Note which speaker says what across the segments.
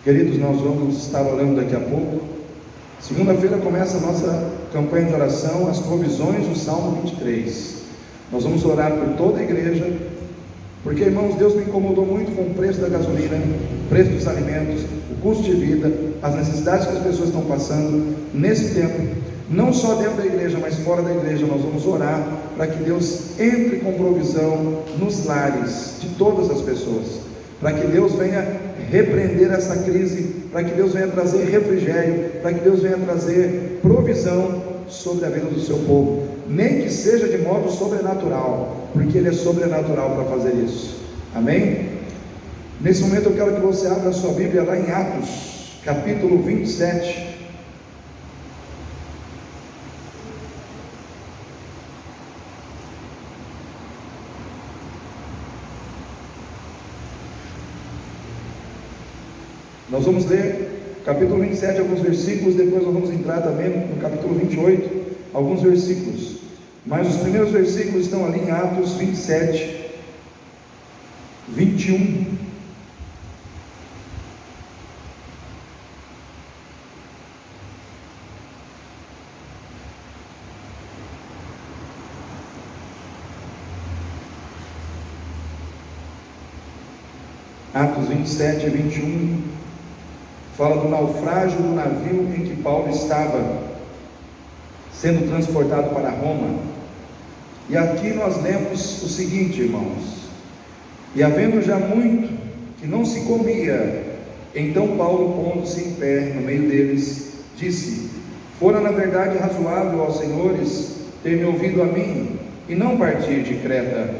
Speaker 1: Queridos, nós vamos estar orando daqui a pouco. Segunda-feira começa a nossa campanha de oração, as provisões do Salmo 23. Nós vamos orar por toda a igreja, porque, irmãos, Deus me incomodou muito com o preço da gasolina, o preço dos alimentos, o custo de vida, as necessidades que as pessoas estão passando nesse tempo. Não só dentro da igreja, mas fora da igreja. Nós vamos orar para que Deus entre com provisão nos lares de todas as pessoas, para que Deus venha repreender essa crise, para que Deus venha trazer refrigério, para que Deus venha trazer provisão sobre a vida do seu povo, nem que seja de modo sobrenatural, porque Ele é sobrenatural para fazer isso. Amém? Nesse momento eu quero que você abra a sua Bíblia lá em Atos, capítulo 27. Nós vamos ler capítulo 27, alguns versículos, depois nós vamos entrar também no capítulo 28, alguns versículos, mas os primeiros versículos estão ali em Atos 27, 21. Atos 27 e 21 fala do naufrágio do navio em que Paulo estava sendo transportado para Roma. E aqui nós lemos o seguinte, irmãos: e havendo já muito que não se comia, então Paulo, pondo-se em pé no meio deles, disse: fora na verdade razoável aos senhores ter me ouvido a mim, e não partir de Creta,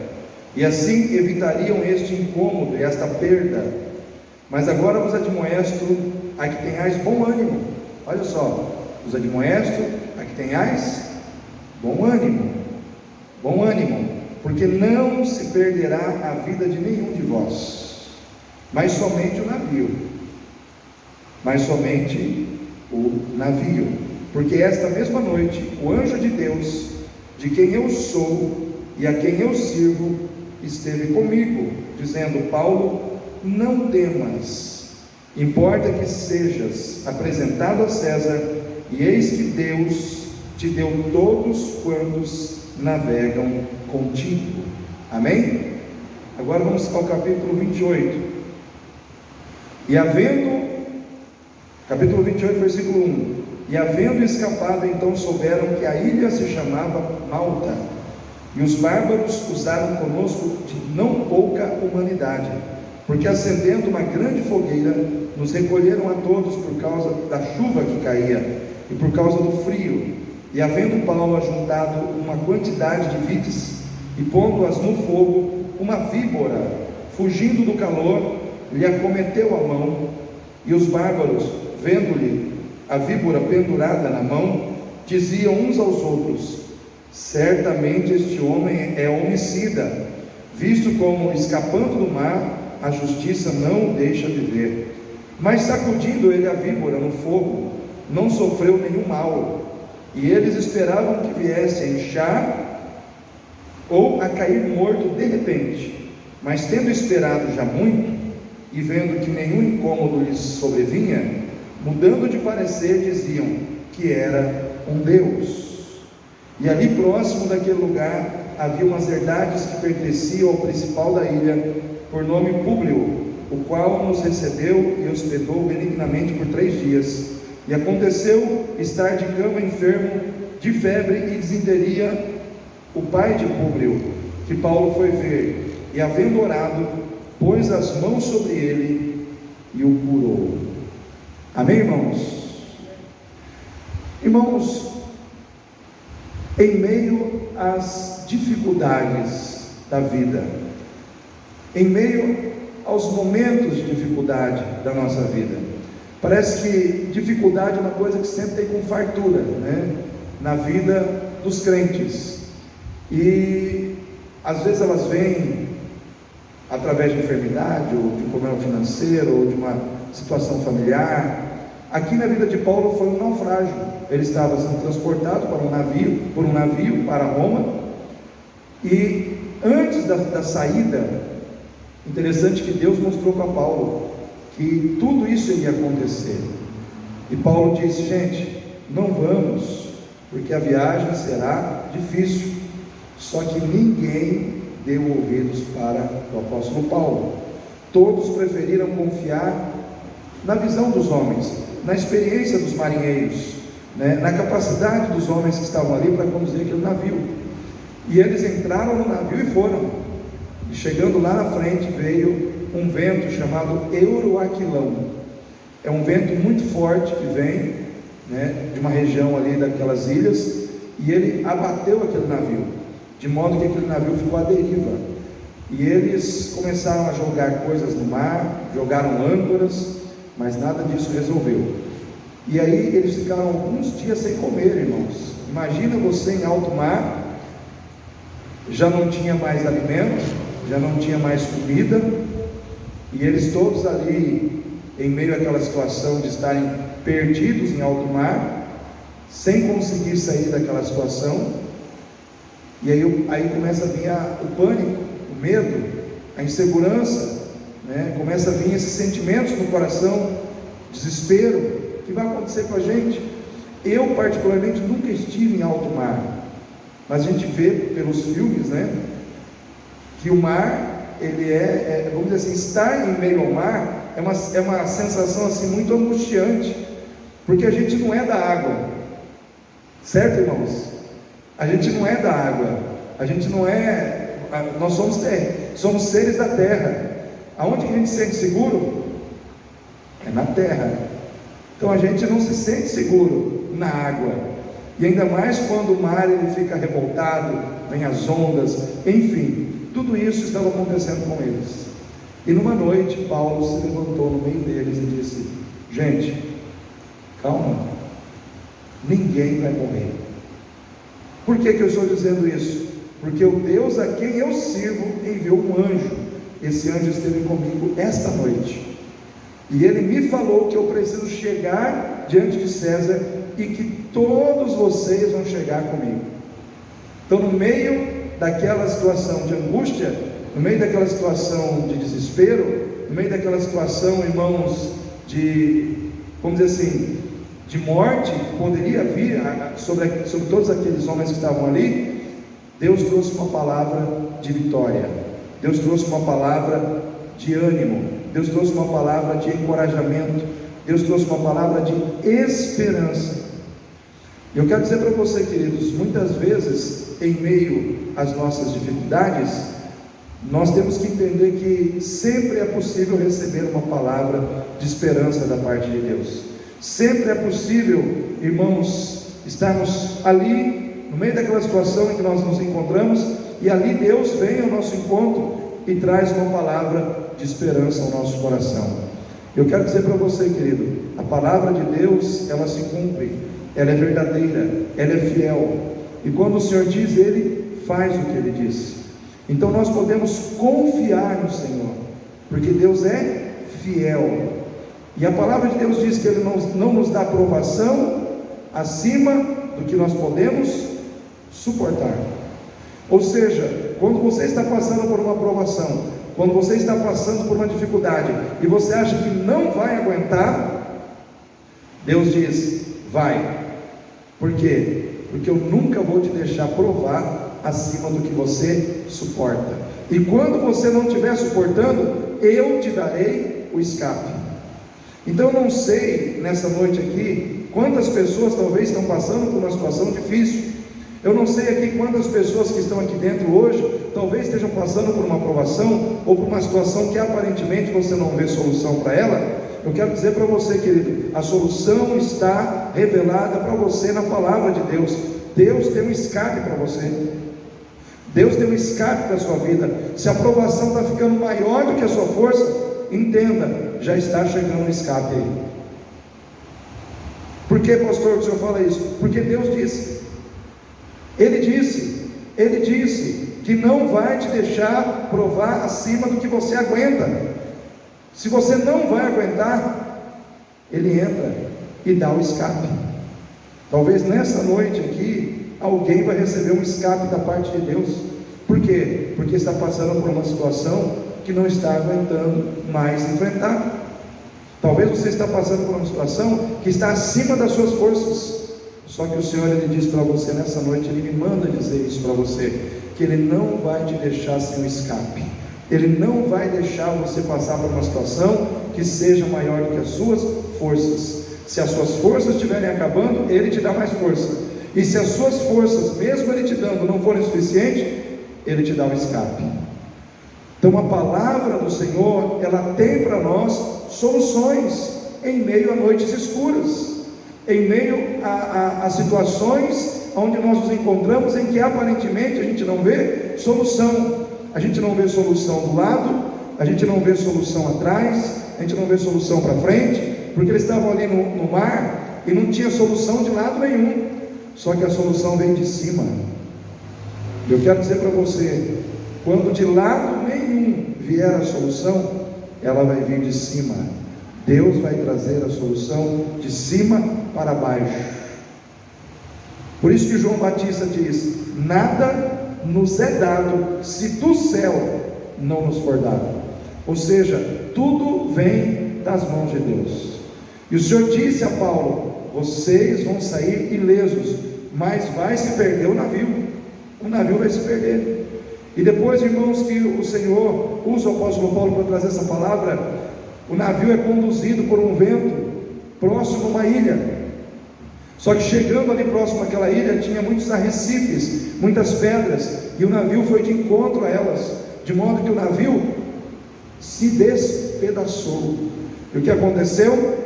Speaker 1: e assim evitariam este incômodo e esta perda. Mas agora vos admoesto a que tenhais bom ânimo. Olha só, vos admoesto a que tenhais bom ânimo, porque não se perderá a vida de nenhum de vós, mas somente o navio, porque esta mesma noite o anjo de Deus, de quem eu sou e a quem eu sirvo, esteve comigo, dizendo: Paulo, não temas, importa que sejas apresentado a César, e eis que Deus te deu todos quantos navegam contigo. Amém? Agora vamos ao capítulo 28. E capítulo 28, versículo 1: e havendo escapado, então souberam que a ilha se chamava Malta, e os bárbaros usaram conosco de não pouca humanidade, porque acendendo uma grande fogueira, nos recolheram a todos por causa da chuva que caía, e por causa do frio. E havendo Paulo ajuntado uma quantidade de vides, e pondo-as no fogo, uma víbora, fugindo do calor, lhe acometeu a mão, e os bárbaros, vendo-lhe a víbora pendurada na mão, diziam uns aos outros: certamente este homem é homicida, visto como, escapando do mar, a justiça não o deixa viver. Mas sacudindo ele a víbora no fogo, não sofreu nenhum mal, e eles esperavam que viesse a inchar ou a cair morto de repente. Mas tendo esperado já muito, e vendo que nenhum incômodo lhes sobrevinha, mudando de parecer, diziam que era um Deus. E ali próximo daquele lugar havia umas herdades que pertenciam ao principal da ilha, por nome Públio, o qual nos recebeu e hospedou benignamente por 3 dias. E aconteceu estar de cama enfermo de febre e disenteria o pai de Públio, que Paulo foi ver, e havendo orado, pôs as mãos sobre ele e o curou. Amém, irmãos? Irmãos, em meio às dificuldades da vida, em meio aos momentos de dificuldade da nossa vida, parece que dificuldade é uma coisa que sempre tem com fartura, né? Na vida dos crentes, e às vezes elas vêm através de enfermidade, ou de um problema financeiro, ou de uma situação familiar. Aqui na vida de Paulo foi um naufrágio. Ele estava sendo transportado por um navio para Roma, e antes da saída, interessante que Deus mostrou para Paulo que tudo isso ia acontecer. E Paulo disse: gente, não vamos, porque a viagem será difícil. Só que ninguém deu ouvidos para o apóstolo Paulo. Todos preferiram confiar na visão dos homens, na experiência dos marinheiros, na capacidade dos homens que estavam ali para conduzir aquele navio. E eles entraram no navio e foram. E chegando lá na frente veio um vento chamado Euroaquilão. É um vento muito forte que vem, de uma região ali daquelas ilhas, e ele abateu aquele navio, de modo que aquele navio ficou à deriva. E eles começaram a jogar coisas no mar, jogaram âncoras, mas nada disso resolveu. E aí eles ficaram alguns dias sem comer, irmãos. Imagina você em alto mar, já não tinha mais alimento, já não tinha mais comida, e eles todos ali, em meio àquela situação de estarem perdidos em alto mar, sem conseguir sair daquela situação. E aí começa a vir o pânico, o medo, a insegurança, começa a vir esses sentimentos no coração, desespero. O que vai acontecer com a gente? Eu particularmente nunca estive em alto mar, mas a gente vê pelos filmes, que o mar, ele vamos dizer assim, estar em meio ao mar é uma sensação assim muito angustiante, porque a gente não é da água, certo, irmãos? A gente não é da água, a gente não é, nós somos seres da terra. Aonde que a gente se sente seguro? É na terra. Então a gente não se sente seguro na água, e ainda mais quando o mar ele fica revoltado, vem as ondas, enfim, tudo isso estava acontecendo com eles. E numa noite Paulo se levantou no meio deles e disse: gente, calma, ninguém vai morrer. Por que eu estou dizendo isso? Porque o Deus a quem eu sirvo enviou um anjo. Esse anjo esteve comigo esta noite, e ele me falou que eu preciso chegar diante de César e que todos vocês vão chegar comigo. Então, no meio daquela situação de angústia, no meio daquela situação de desespero, no meio daquela situação, irmãos, vamos dizer assim, de morte que poderia vir sobre todos aqueles homens que estavam ali, Deus trouxe uma palavra de vitória, Deus trouxe uma palavra de ânimo, Deus trouxe uma palavra de encorajamento, Deus trouxe uma palavra de esperança. E eu quero dizer para você, queridos, muitas vezes, em meio às nossas dificuldades, nós temos que entender que sempre é possível receber uma palavra de esperança da parte de Deus. Sempre é possível, irmãos, estarmos ali, no meio daquela situação em que nós nos encontramos, e ali Deus vem ao nosso encontro e traz uma palavra de esperança ao nosso coração. Eu quero dizer para você, querido, a palavra de Deus, ela se cumpre, ela é verdadeira, ela é fiel, e quando o Senhor diz, Ele faz o que Ele diz. Então nós podemos confiar no Senhor, porque Deus é fiel, e a palavra de Deus diz que Ele não nos dá provação acima do que nós podemos suportar. Ou seja, quando você está passando por uma provação, quando você está passando por uma dificuldade, e você acha que não vai aguentar, Deus diz: vai. Por quê? Porque eu nunca vou te deixar provar acima do que você suporta, e quando você não estiver suportando, eu te darei o escape. Então eu não sei, nessa noite aqui, quantas pessoas talvez estão passando por uma situação difícil. Eu não sei aqui quantas pessoas que estão aqui dentro hoje talvez estejam passando por uma provação, ou por uma situação que aparentemente você não vê solução para ela. Eu quero dizer para você, querido, a solução está revelada para você na palavra de Deus. Deus tem um escape para você, Deus tem um escape para a sua vida. Se a provação está ficando maior do que a sua força, entenda, já está chegando um escape aí. Por que, pastor, o senhor fala isso? Porque Deus disse, Ele disse que não vai te deixar provar acima do que você aguenta. Se você não vai aguentar, Ele entra e dá o escape. Talvez nessa noite aqui, alguém vai receber um escape da parte de Deus. Por quê? Porque está passando por uma situação que não está aguentando mais enfrentar. Talvez você está passando por uma situação que está acima das suas forças. Só que o Senhor, Ele diz para você nessa noite, Ele me manda dizer isso para você, que Ele não vai te deixar sem um escape. Ele não vai deixar você passar por uma situação que seja maior do que as suas forças. Se as suas forças estiverem acabando, Ele te dá mais força. E se as suas forças, mesmo Ele te dando, não forem suficientes, Ele te dá um escape. Então a palavra do Senhor, ela tem para nós soluções em meio a noites escuras, em meio a situações onde nós nos encontramos em que aparentemente a gente não vê solução. A gente não vê solução do lado, a gente não vê solução atrás, a gente não vê solução para frente, porque eles estavam ali no mar e não tinha solução de lado nenhum. Só que a solução vem de cima. Eu quero dizer para você, quando de lado nenhum vier a solução, ela vai vir de cima. Deus vai trazer a solução de cima para baixo. Por isso que João Batista diz: nada nos é dado se do céu não nos for dado. Ou seja, tudo vem das mãos de Deus. E o Senhor disse a Paulo: vocês vão sair ilesos, mas vai se perder o navio. O navio vai se perder. E depois, irmãos, que o Senhor usa o apóstolo Paulo para trazer essa palavra, o navio é conduzido por um vento próximo a uma ilha. Só que chegando ali próximo àquela ilha, tinha muitos arrecifes, muitas pedras, e o navio foi de encontro a elas, de modo que o navio se despedaçou. E o que aconteceu?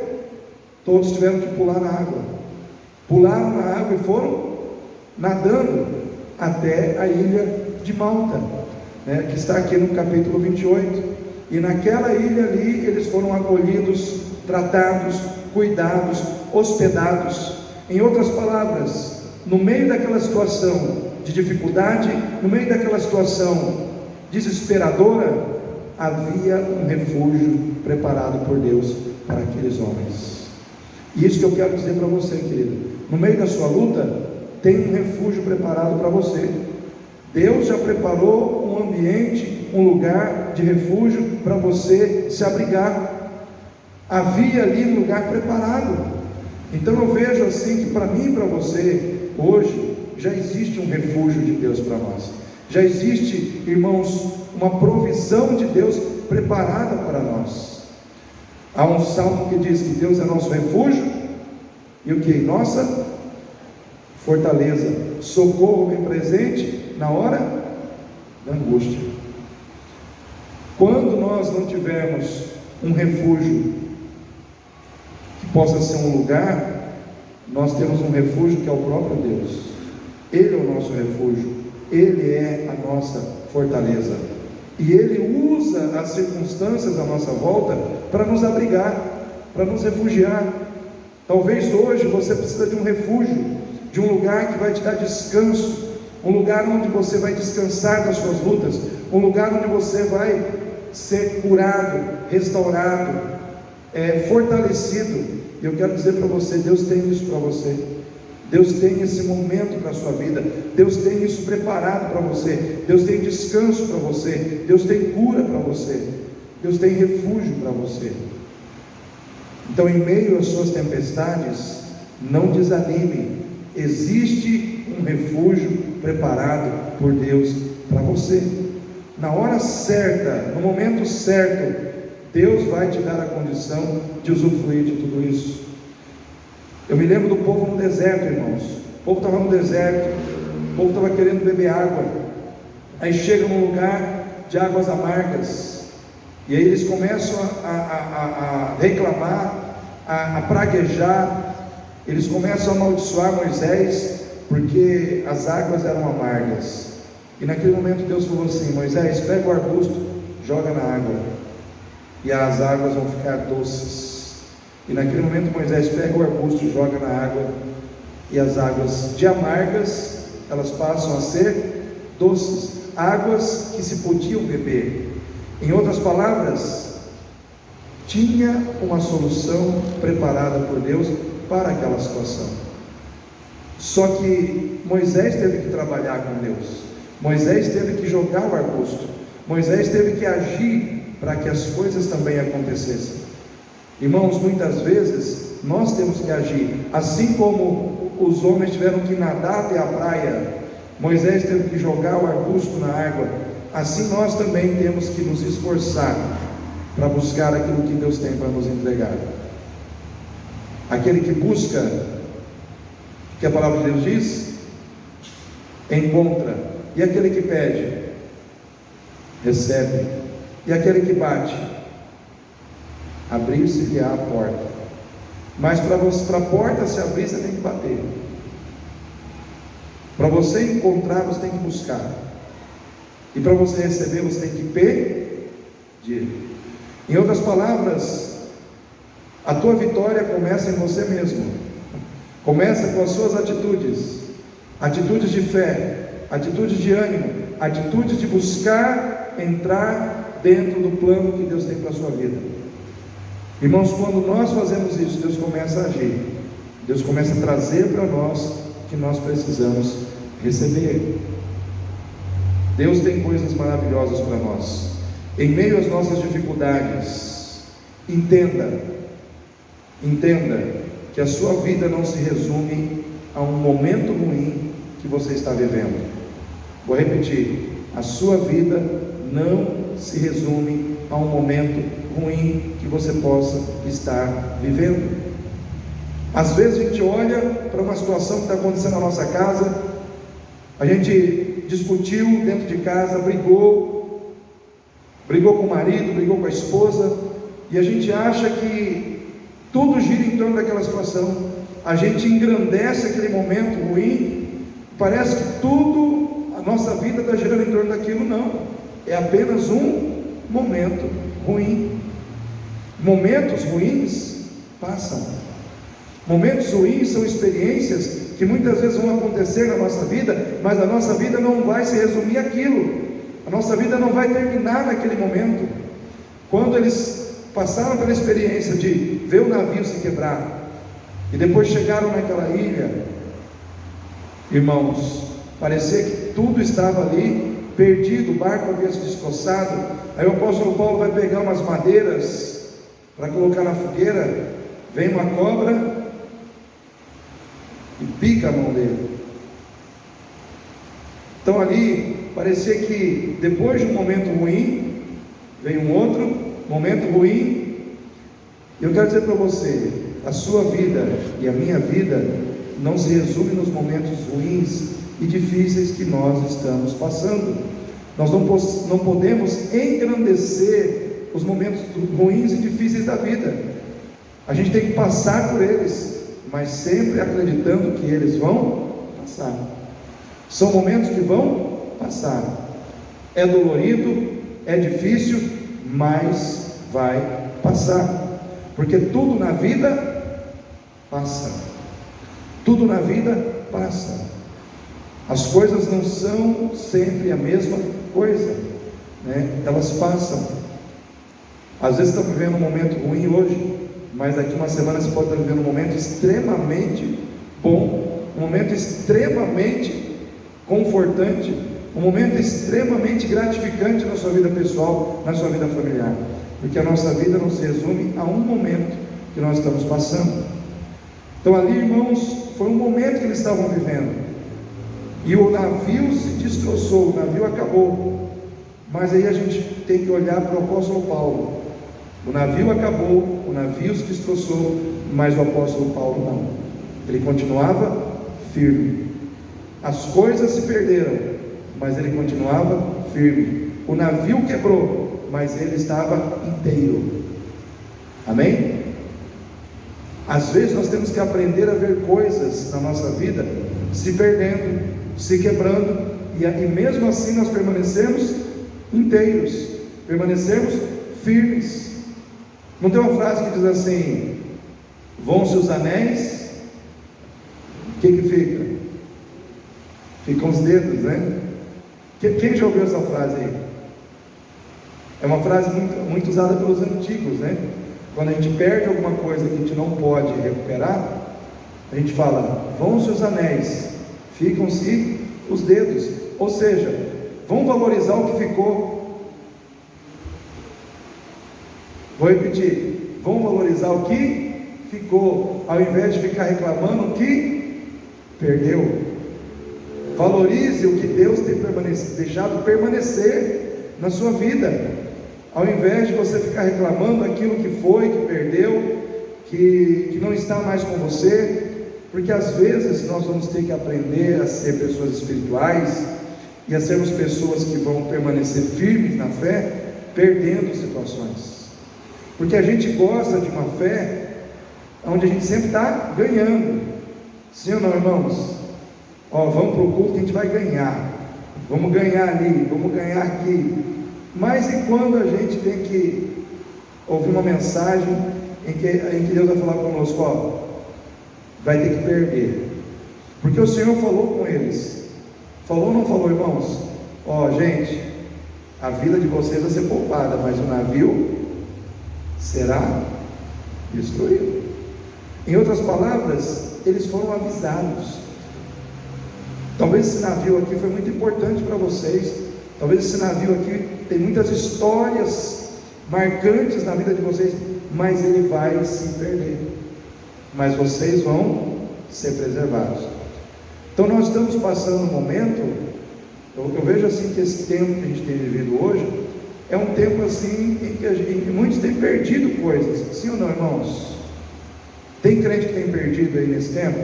Speaker 1: Todos tiveram que pular na água. Pularam na água e foram nadando até a ilha de Malta, que está aqui no capítulo 28. E naquela ilha ali, eles foram acolhidos, tratados, cuidados, hospedados. Em outras palavras, no meio daquela situação de dificuldade, no meio daquela situação desesperadora, havia um refúgio preparado por Deus para aqueles homens. E isso que eu quero dizer para você, querido: no meio da sua luta, tem um refúgio preparado para você. Deus já preparou um ambiente, um lugar de refúgio para você se abrigar. Havia ali um lugar preparado. Então eu vejo assim que para mim e para você, hoje, já existe um refúgio de Deus para nós. Já existe, irmãos, uma provisão de Deus preparada para nós. Há um salmo que diz que Deus é nosso refúgio e o que? Nossa fortaleza, socorro bem presente na hora da angústia. Quando nós não tivermos um refúgio que possa ser um lugar, nós temos um refúgio que é o próprio Deus. Ele é o nosso refúgio, Ele é a nossa fortaleza, e Ele usa as circunstâncias à nossa volta para nos abrigar, para nos refugiar. Talvez hoje você precisa de um refúgio, de um lugar que vai te dar descanso, um lugar onde você vai descansar das suas lutas, um lugar onde você vai ser curado, restaurado, fortalecido. E eu quero dizer para você, Deus tem isso para você. Deus tem esse momento para a sua vida. Deus tem isso preparado para você. Deus tem descanso para você. Deus tem cura para você. Deus tem refúgio para você. Então, em meio às suas tempestades, não desanime. Existe um refúgio preparado por Deus para você. Na hora certa, no momento certo, Deus vai te dar a condição de usufruir de tudo isso. Eu me lembro do povo no deserto, irmãos. O povo estava no deserto, o povo estava querendo beber água. Aí chega num lugar de águas amargas, e aí eles começam a reclamar, a praguejar. Eles começam a amaldiçoar Moisés, porque as águas eram amargas. E naquele momento Deus falou assim: Moisés, pega o arbusto, joga na água, e as águas vão ficar doces. E naquele momento Moisés pega o arbusto, joga na água, e as águas de amargas, elas passam a ser doces, águas que se podiam beber. Em outras palavras, tinha uma solução preparada por Deus para aquela situação. Só que Moisés teve que trabalhar com Deus. Moisés teve que jogar o arbusto. Moisés teve que agir para que as coisas também acontecessem. Irmãos, muitas vezes nós temos que agir, assim como os homens tiveram que nadar até a praia, Moisés teve que jogar o arbusto na água, assim nós também temos que nos esforçar para buscar aquilo que Deus tem para nos entregar. Aquele que busca, o que a palavra de Deus diz, encontra, e aquele que pede, recebe, e aquele que bate, abrir-se-lhe-á a porta. Mas para a porta se abrir, você tem que bater. Para você encontrar, você tem que buscar. E para você receber, você tem que pedir. Em outras palavras, a tua vitória começa em você mesmo. Começa com as suas atitudes. Atitudes de fé, atitudes de ânimo, atitudes de buscar entrar dentro do plano que Deus tem para a sua vida. Irmãos, quando nós fazemos isso, Deus começa a agir. Deus começa a trazer para nós o que nós precisamos receber. Deus tem coisas maravilhosas para nós. Em meio às nossas dificuldades, entenda que a sua vida não se resume a um momento ruim que você está vivendo. Vou repetir: a sua vida não se resume a um momento ruim que você possa estar vivendo. Às vezes a gente olha para uma situação que está acontecendo na nossa casa, a gente discutiu dentro de casa, brigou com o marido, brigou com a esposa, e a gente acha que tudo gira em torno daquela situação. A gente engrandece aquele momento ruim, parece que tudo, a nossa vida está girando em torno daquilo. Não, é apenas um momento ruim. Momentos ruins passam. Momentos ruins são experiências que muitas vezes vão acontecer na nossa vida, mas a nossa vida não vai se resumir àquilo. A nossa vida não vai terminar naquele momento. Quando eles passaram pela experiência de ver o navio se quebrar, e depois chegaram naquela ilha, irmãos, parecia que tudo estava ali perdido, o barco havia se destroçado. Aí o apóstolo Paulo vai pegar umas madeiras para colocar na fogueira, vem uma cobra e pica a mão dele. Então ali parecia que depois de um momento ruim vem um outro momento ruim. E eu quero dizer para você, a sua vida e a minha vida não se resume nos momentos ruins e difíceis que nós estamos passando. Nós não podemos engrandecer os momentos ruins e difíceis da vida. A gente tem que passar por eles, mas sempre acreditando que eles vão passar. São momentos que vão passar. É dolorido, é difícil, mas vai passar. Porque tudo na vida passa. Tudo na vida passa. As coisas não são sempre a mesma coisa, né? Elas passam. Às vezes você está vivendo um momento ruim hoje, mas daqui uma semana você pode estar vivendo um momento extremamente bom, um momento extremamente confortante, um momento extremamente gratificante na sua vida pessoal, na sua vida familiar, porque a nossa vida não se resume a um momento que nós estamos passando. Então ali, irmãos, foi um momento que eles estavam vivendo, e o navio se destroçou, o navio acabou. Mas aí a gente tem que olhar para o apóstolo Paulo. O navio acabou, o navio se destroçou, mas o apóstolo Paulo não. Ele continuava firme. As coisas se perderam, mas ele continuava firme. O navio quebrou, mas ele estava inteiro. Amém? Às vezes nós temos que aprender a ver coisas na nossa vida se perdendo, se quebrando, e mesmo assim nós permanecemos inteiros, permanecemos firmes. Não tem uma frase que diz assim: vão-se os anéis, o que fica? Ficam os dedos, né? Quem já ouviu essa frase aí? É uma frase muito usada pelos antigos, né? Quando a gente perde alguma coisa que a gente não pode recuperar, a gente fala: vão-se os anéis, ficam-se os dedos. Ou seja, vamos valorizar o que ficou. Vou repetir: vão valorizar o que ficou, ao invés de ficar reclamando o que perdeu. Valorize o que Deus tem deixado permanecer na sua vida, ao invés de você ficar reclamando aquilo que foi, que perdeu, que não está mais com você, porque às vezes nós vamos ter que aprender a ser pessoas espirituais e a sermos pessoas que vão permanecer firmes na fé, perdendo situações, porque a gente gosta de uma fé onde a gente sempre está ganhando, sim ou não, irmãos? Vamos para o culto que a gente vai ganhar, vamos ganhar ali, vamos ganhar aqui. Mas e quando a gente tem que ouvir uma mensagem em que Deus vai falar conosco, vai ter que perder, porque o Senhor falou com eles, falou ou não falou, irmãos? Gente, a vida de vocês vai ser poupada, mas o navio será destruído. Em outras palavras, eles foram avisados. Talvez esse navio aqui foi muito importante para vocês, talvez esse navio aqui tem muitas histórias marcantes na vida de vocês, mas ele vai se perder, mas vocês vão ser preservados. Então nós estamos passando um momento, eu vejo assim que esse tempo que a gente tem vivido hoje é um tempo assim em que muitos têm perdido coisas, sim ou não, irmãos? Tem crente que tem perdido aí nesse tempo,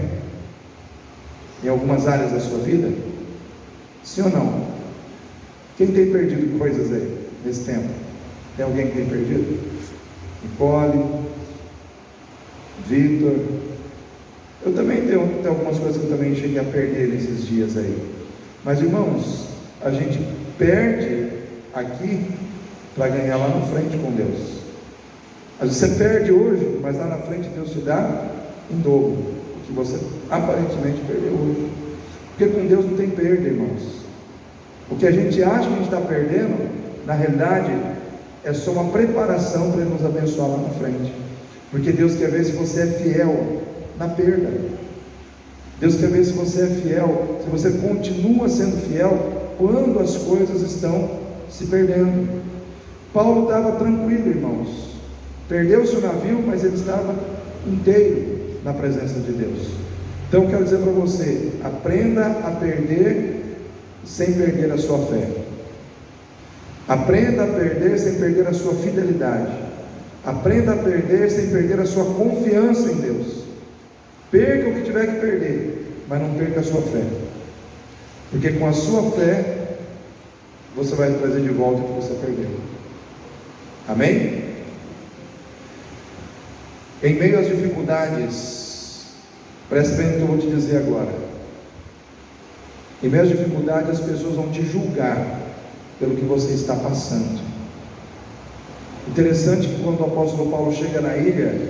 Speaker 1: em algumas áreas da sua vida, sim ou não? Quem tem perdido coisas aí nesse tempo? Tem alguém que tem perdido? Nicole, Vitor, eu também tenho algumas coisas que eu também cheguei a perder nesses dias aí, mas irmãos, a gente perde aqui para ganhar lá na frente com Deus. Às vezes você perde hoje, mas lá na frente Deus te dá em dobro o que você aparentemente perdeu hoje, porque com Deus não tem perda, irmãos. O que a gente acha que a gente está perdendo, na realidade é só uma preparação para Ele nos abençoar lá na frente, porque Deus quer ver se você é fiel na perda. Deus quer ver se você é fiel, se você continua sendo fiel quando as coisas estão se perdendo. Paulo estava tranquilo, irmãos, perdeu-se o navio, mas ele estava inteiro na presença de Deus. Então eu quero dizer para você, aprenda a perder sem perder a sua fé. Aprenda a perder sem perder a sua fidelidade. Aprenda a perder sem perder a sua confiança em Deus. Perca o que tiver que perder, mas não perca a sua fé, porque com a sua fé você vai trazer de volta o que você perdeu. Amém? Em meio às dificuldades, preste bem no que eu vou te dizer agora. Em meio às dificuldades, as pessoas vão te julgar pelo que você está passando. Interessante que quando o apóstolo Paulo chega na ilha,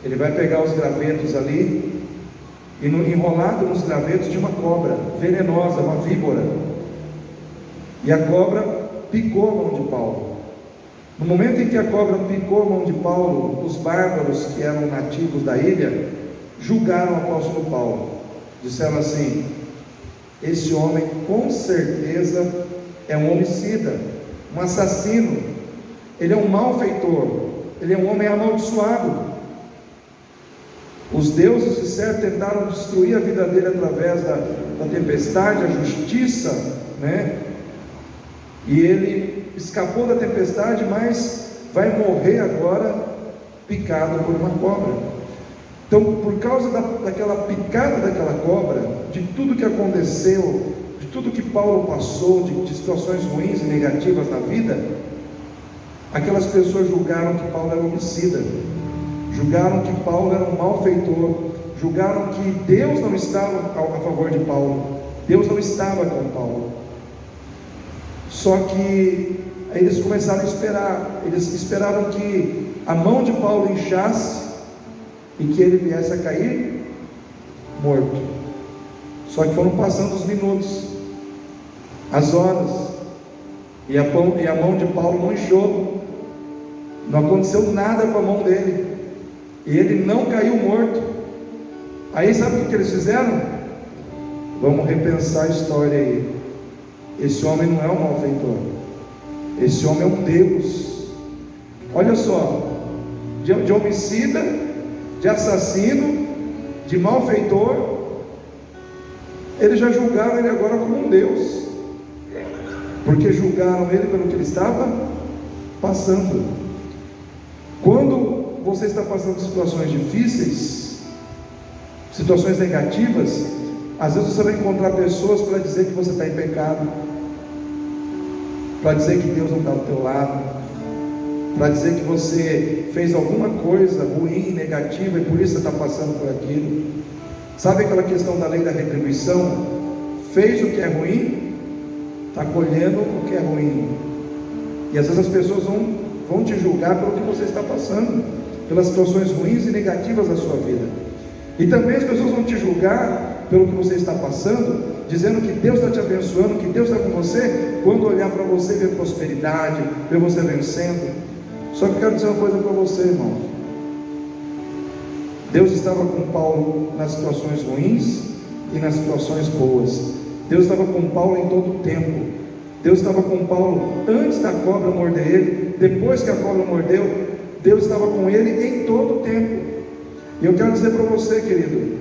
Speaker 1: ele vai pegar os gravetos ali, e enrolado nos gravetos tinha uma cobra venenosa, uma víbora, e a cobra picou a mão de Paulo. No momento em que a cobra picou a mão de Paulo, os bárbaros que eram nativos da ilha julgaram o apóstolo Paulo, disseram assim: esse homem com certeza é um homicida, um assassino, ele é um malfeitor, ele é um homem amaldiçoado. Os deuses de certo tentaram destruir a vida dele através da tempestade, a justiça, né? E ele escapou da tempestade, mas vai morrer agora picado por uma cobra. Então, por causa daquela picada daquela cobra, de tudo que aconteceu, de tudo que Paulo passou, de situações ruins e negativas na vida, aquelas pessoas julgaram que Paulo era homicida, julgaram que Paulo era um malfeitor, julgaram que Deus não estava a favor de Paulo, Deus não estava com Paulo. Só que aí eles começaram a esperar, eles esperaram que a mão de Paulo inchasse e que ele viesse a cair morto. Só que foram passando os minutos, as horas, e a mão de Paulo não inchou, não aconteceu nada com a mão dele, e ele não caiu morto. Aí sabe o que eles fizeram? Vamos repensar a história aí. Esse homem não é um malfeitor, esse homem é um Deus. Olha só, de homicida, de assassino, de malfeitor. Eles já julgaram ele agora como um Deus, porque julgaram ele pelo que ele estava passando. Quando você está passando por situações difíceis, situações negativas, às vezes você vai encontrar pessoas para dizer que você está em pecado, para dizer que Deus não está do teu lado, para dizer que você fez alguma coisa ruim, negativa, e por isso você está passando por aquilo. Sabe aquela questão da lei da retribuição? Fez o que é ruim, está colhendo o que é ruim. E às vezes as pessoas vão te julgar pelo que você está passando, pelas situações ruins e negativas da sua vida. E também as pessoas vão te julgar pelo que você está passando, dizendo que Deus está te abençoando, que Deus está com você, quando olhar para você e ver prosperidade, ver você vencendo. Só que eu quero dizer uma coisa para você, irmão. Deus estava com Paulo nas situações ruins e nas situações boas. Deus estava com Paulo em todo o tempo. Deus estava com Paulo antes da cobra morder ele, depois que a cobra mordeu. Deus estava com ele em todo o tempo. E eu quero dizer para você, querido,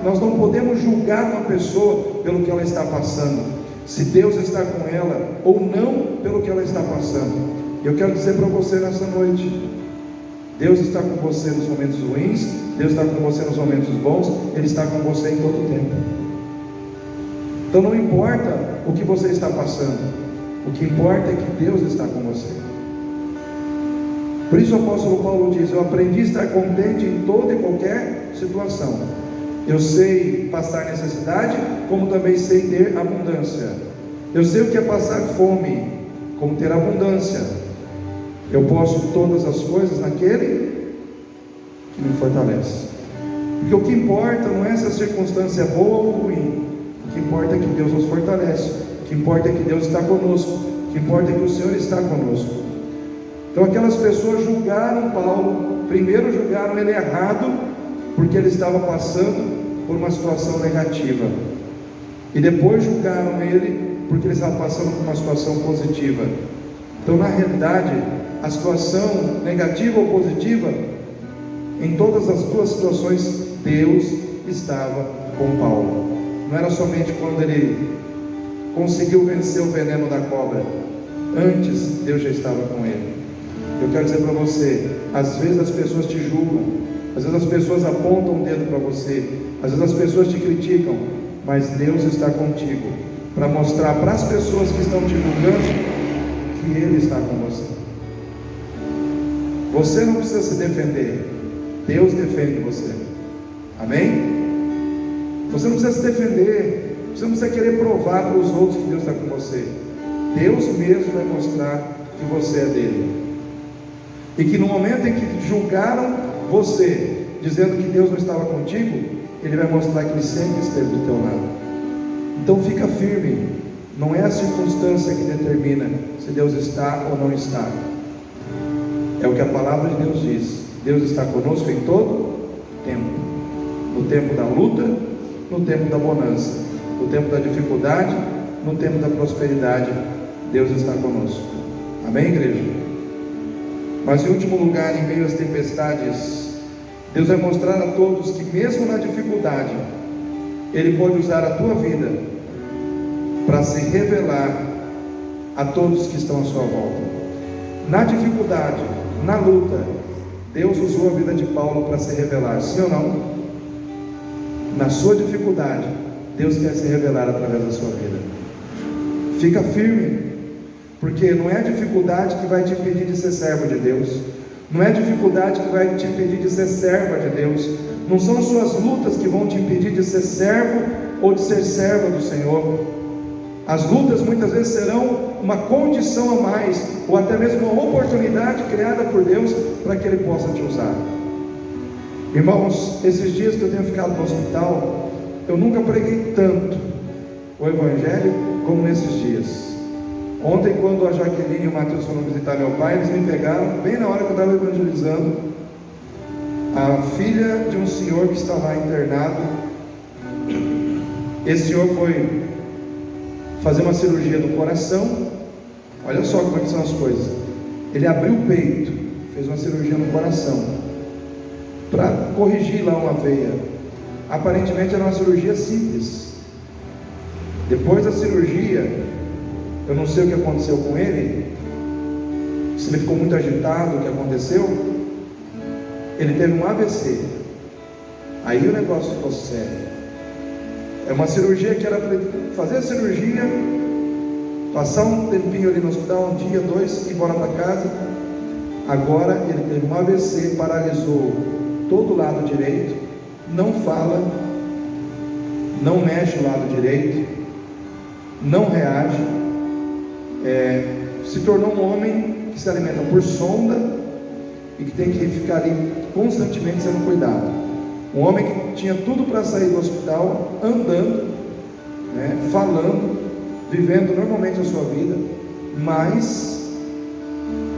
Speaker 1: nós não podemos julgar uma pessoa pelo que ela está passando, se Deus está com ela ou não pelo que ela está passando. E eu quero dizer para você nessa noite, Deus está com você nos momentos ruins, Deus está com você nos momentos bons, Ele está com você em todo o tempo. Então não importa o que você está passando, o que importa é que Deus está com você. Por isso o apóstolo Paulo diz: eu aprendi a estar contente em toda e qualquer situação. Eu sei passar necessidade, como também sei ter abundância. Eu sei o que é passar fome, como ter abundância. Eu posso todas as coisas naquele que me fortalece. Porque o que importa não é se a circunstância é boa ou ruim. O que importa é que Deus nos fortalece. O que importa é que Deus está conosco. O que importa é que o Senhor está conosco. Então aquelas pessoas julgaram Paulo. Primeiro julgaram ele errado, porque ele estava passando por uma situação negativa. E depois julgaram ele porque ele estava passando por uma situação positiva. Então na realidade, a situação negativa ou positiva, em todas as duas situações, Deus estava com Paulo. Não era somente quando ele conseguiu vencer o veneno da cobra. Antes, Deus já estava com ele. Eu quero dizer para você, às vezes as pessoas te julgam, às vezes as pessoas apontam o dedo para você, às vezes as pessoas te criticam, mas Deus está contigo, para mostrar para as pessoas que estão te julgando, que Ele está com você. Você não precisa se defender, Deus defende você. Amém? Você não precisa se defender, você não precisa querer provar para os outros que Deus está com você. Deus mesmo vai mostrar que você é dele. E que no momento em que julgaram você, dizendo que Deus não estava contigo, Ele vai mostrar que Ele sempre esteve do teu lado. Então fica firme. Não é a circunstância que determina se Deus está ou não está. É o que a palavra de Deus diz. Deus está conosco em todo tempo. No tempo da luta, no tempo da bonança, no tempo da dificuldade, no tempo da prosperidade, Deus está conosco. Amém, igreja? Mas em último lugar, em meio às tempestades, Deus vai mostrar a todos que mesmo na dificuldade, Ele pode usar a tua vida para se revelar a todos que estão à sua volta. Na dificuldade, na luta, Deus usou a vida de Paulo para se revelar, sim ou não? Na sua dificuldade, Deus quer se revelar através da sua vida. Fica firme, porque não é a dificuldade que vai te impedir de ser servo de Deus, não é a dificuldade que vai te impedir de ser serva de Deus, não são suas lutas que vão te impedir de ser servo ou de ser serva do Senhor. As lutas muitas vezes serão uma condição a mais, ou até mesmo uma oportunidade criada por Deus para que Ele possa te usar. Irmãos, esses dias que eu tenho ficado no hospital, eu nunca preguei tanto o Evangelho como nesses dias. Ontem, quando a Jaqueline e o Matheus foram visitar meu pai, eles me pegaram bem na hora que eu estava evangelizando a filha de um senhor que está lá internado. Esse senhor foi fazer uma cirurgia do coração. Olha só como é que são as coisas. Ele abriu o peito, fez uma cirurgia no coração, para corrigir lá uma veia. Aparentemente era uma cirurgia simples. Depois da cirurgia, eu não sei o que aconteceu com ele, se ele ficou muito agitado, o que aconteceu, ele teve um AVC. Aí o negócio ficou sério. É uma cirurgia que era para ele fazer a cirurgia, passar um tempinho ali no hospital, um dia, dois, ir embora para casa. Agora ele teve um AVC, paralisou todo o lado direito, não fala, não mexe o lado direito, não reage, se tornou um homem que se alimenta por sonda e que tem que ficar ali constantemente sendo cuidado. Um homem que tinha tudo para sair do hospital, andando, falando, vivendo normalmente a sua vida, mas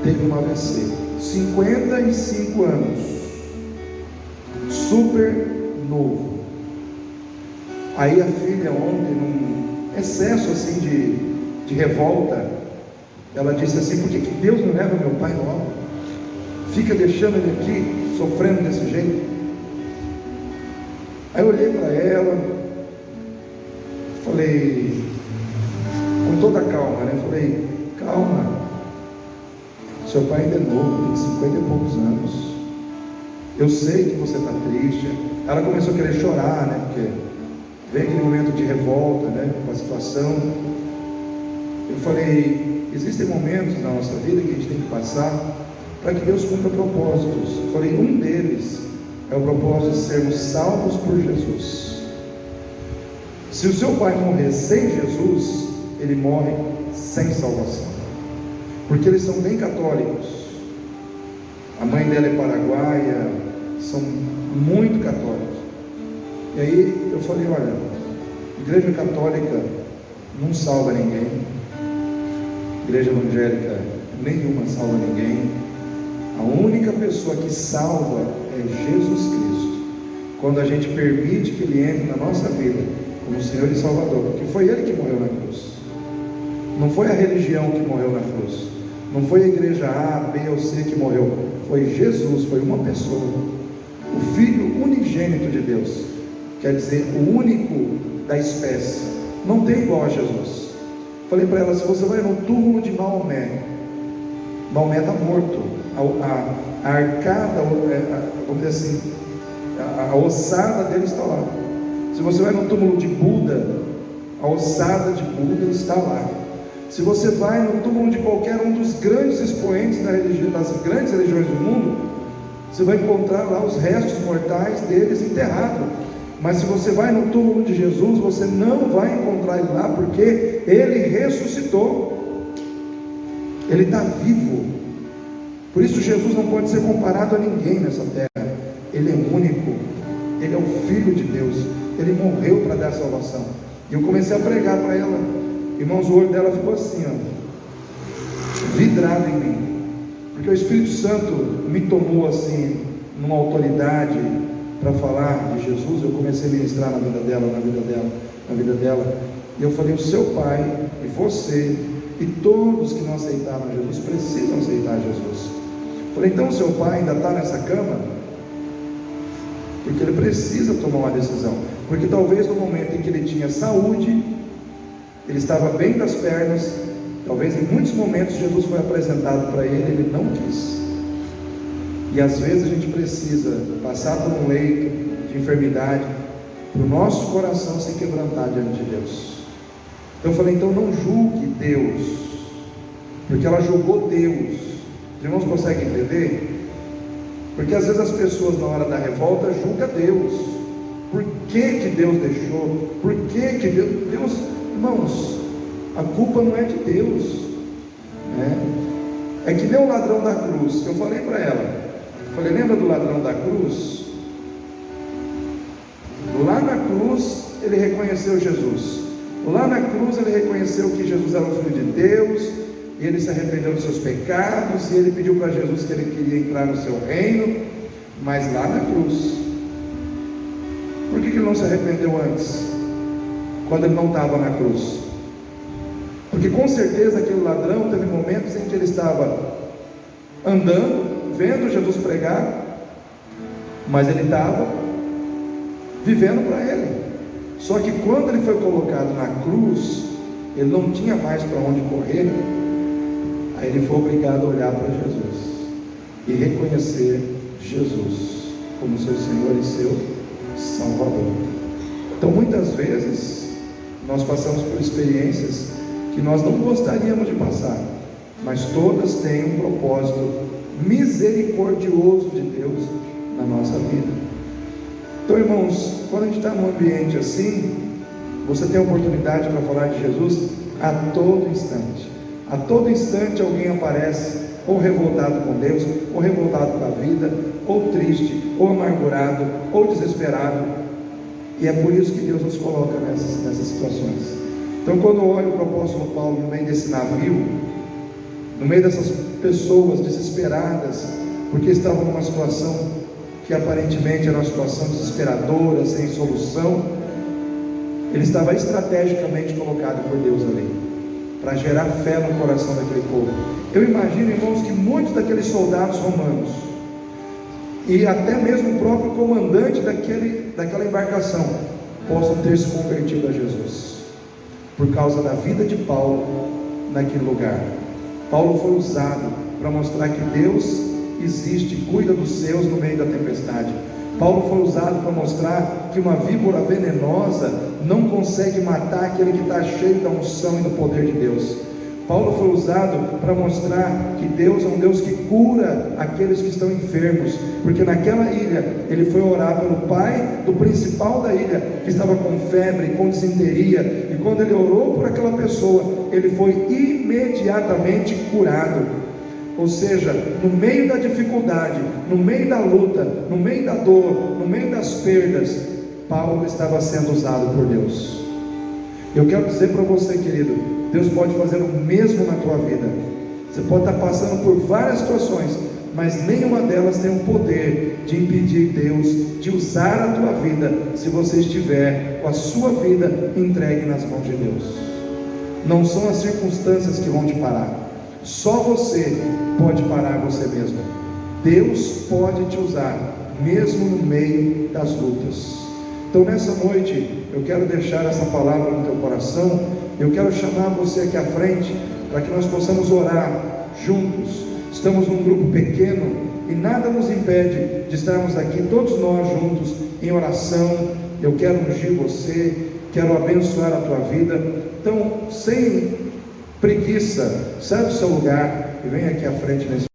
Speaker 1: teve um AVC. 55 anos, super novo. Aí a filha ontem, num excesso assim de revolta, ela disse assim: por que Deus não leva meu pai logo? Fica deixando ele aqui, sofrendo desse jeito. Aí eu olhei para ela, falei, com toda a calma, falei: calma, seu pai ainda é novo, tem 50 e poucos anos, eu sei que você está triste. Ela começou a querer chorar, porque vem aquele momento de revolta, com a situação. Eu falei: existem momentos na nossa vida que a gente tem que passar para que Deus cumpra propósitos. Eu falei: um deles é o propósito de sermos salvos por Jesus. Se o seu pai morrer sem Jesus, ele morre sem salvação, porque eles são bem católicos. A mãe dela é paraguaia, são muito católicos. E aí eu falei: olha, igreja católica não salva ninguém, igreja evangélica nenhuma salva ninguém. A única pessoa que salva é Jesus Cristo, quando a gente permite que Ele entre na nossa vida como Senhor e Salvador, porque foi Ele que morreu na cruz, não foi a religião que morreu na cruz, não foi a igreja A, B ou C que morreu, foi Jesus, foi uma pessoa, o Filho unigênito de Deus, quer dizer, o único da espécie, não tem igual a Jesus. Falei para ela: se você vai no túmulo de Maomé, Maomé está morto, a arcada, vamos dizer assim, a ossada dele está lá. Se você vai no túmulo de Buda, a ossada de Buda está lá. Se você vai no túmulo de qualquer um dos grandes expoentes das grandes religiões do mundo, você vai encontrar lá os restos mortais deles enterrados. Mas se você vai no túmulo de Jesus, você não vai encontrar ele lá, porque ele ressuscitou, ele está vivo. Por isso Jesus não pode ser comparado a ninguém nessa terra. Ele é único, ele é o Filho de Deus, ele morreu para dar salvação. E eu comecei a pregar para ela, irmãos, o olho dela ficou assim, vidrado em mim, porque o Espírito Santo me tomou assim, numa autoridade para falar de Jesus. Eu comecei a ministrar na vida dela, e eu falei: o seu pai e você e todos que não aceitaram Jesus precisam aceitar Jesus. Falei: então o seu pai ainda está nessa cama, porque ele precisa tomar uma decisão, porque talvez no momento em que ele tinha saúde, ele estava bem das pernas, talvez em muitos momentos Jesus foi apresentado para ele, ele não quis. E às vezes a gente precisa passar por um leito de enfermidade, para o nosso coração se quebrantar diante de Deus. Então eu falei: então não julgue Deus, porque ela julgou Deus. Os irmãos conseguem entender? Porque às vezes as pessoas na hora da revolta julgam Deus. Por que Deus deixou? Por que Deus... Irmãos, a culpa não é de Deus, é que nem o ladrão da cruz. Eu falei para ela, falei: lembra do ladrão da cruz? Lá na cruz ele reconheceu Jesus, lá na cruz ele reconheceu que Jesus era o Filho de Deus, e ele se arrependeu dos seus pecados, e ele pediu para Jesus que ele queria entrar no seu reino. Mas lá na cruz, por que ele não se arrependeu antes, quando ele não estava na cruz? Porque com certeza aquele ladrão teve momentos em que ele estava andando, vendo Jesus pregar, mas ele estava vivendo para ele. Só que quando ele foi colocado na cruz, ele não tinha mais para onde correr. Aí ele foi obrigado a olhar para Jesus e reconhecer Jesus como seu Senhor e seu Salvador. Então muitas vezes nós passamos por experiências que nós não gostaríamos de passar, mas todas têm um propósito misericordioso de Deus na nossa vida. Então, irmãos, quando a gente está num ambiente assim, você tem a oportunidade para falar de Jesus a todo instante. A todo instante alguém aparece, ou revoltado com Deus, ou revoltado com a vida, ou triste, ou amargurado, ou desesperado. E é por isso que Deus nos coloca nessas situações. Então, quando eu olho para o apóstolo Paulo no meio desse navio, no meio dessas pessoas desesperadas, porque estavam numa situação que aparentemente era uma situação desesperadora, sem solução, ele estava estrategicamente colocado por Deus ali, para gerar fé no coração daquele povo. Eu imagino, irmãos, que muitos daqueles soldados romanos, e até mesmo o próprio comandante daquela embarcação, possam ter se convertido a Jesus, por causa da vida de Paulo naquele lugar. Paulo foi usado para mostrar que Deus existe e cuida dos seus no meio da tempestade. Paulo foi usado para mostrar que uma víbora venenosa não consegue matar aquele que está cheio da unção e do poder de Deus. Paulo foi usado para mostrar que Deus é um Deus que cura aqueles que estão enfermos, porque naquela ilha ele foi orar pelo pai do principal da ilha, que estava com febre, com disenteria, e quando ele orou por aquela pessoa, ele foi imediatamente curado. Ou seja, no meio da dificuldade, no meio da luta, no meio da dor, no meio das perdas, Paulo estava sendo usado por Deus. Eu quero dizer para você, querido, Deus pode fazer o mesmo na tua vida. Você pode estar passando por várias situações, mas nenhuma delas tem o poder de impedir Deus de usar a tua vida, se você estiver com a sua vida entregue nas mãos de Deus. Não são as circunstâncias que vão te parar. Só você pode parar você mesmo. Deus pode te usar, mesmo no meio das lutas. Então nessa noite, eu quero deixar essa palavra no teu coração. Eu quero chamar você aqui à frente, para que nós possamos orar juntos. Estamos num grupo pequeno, e nada nos impede de estarmos aqui, todos nós juntos, em oração. Eu quero ungir você, quero abençoar a tua vida. Então, sem preguiça, sai do seu lugar e vem aqui à frente nesse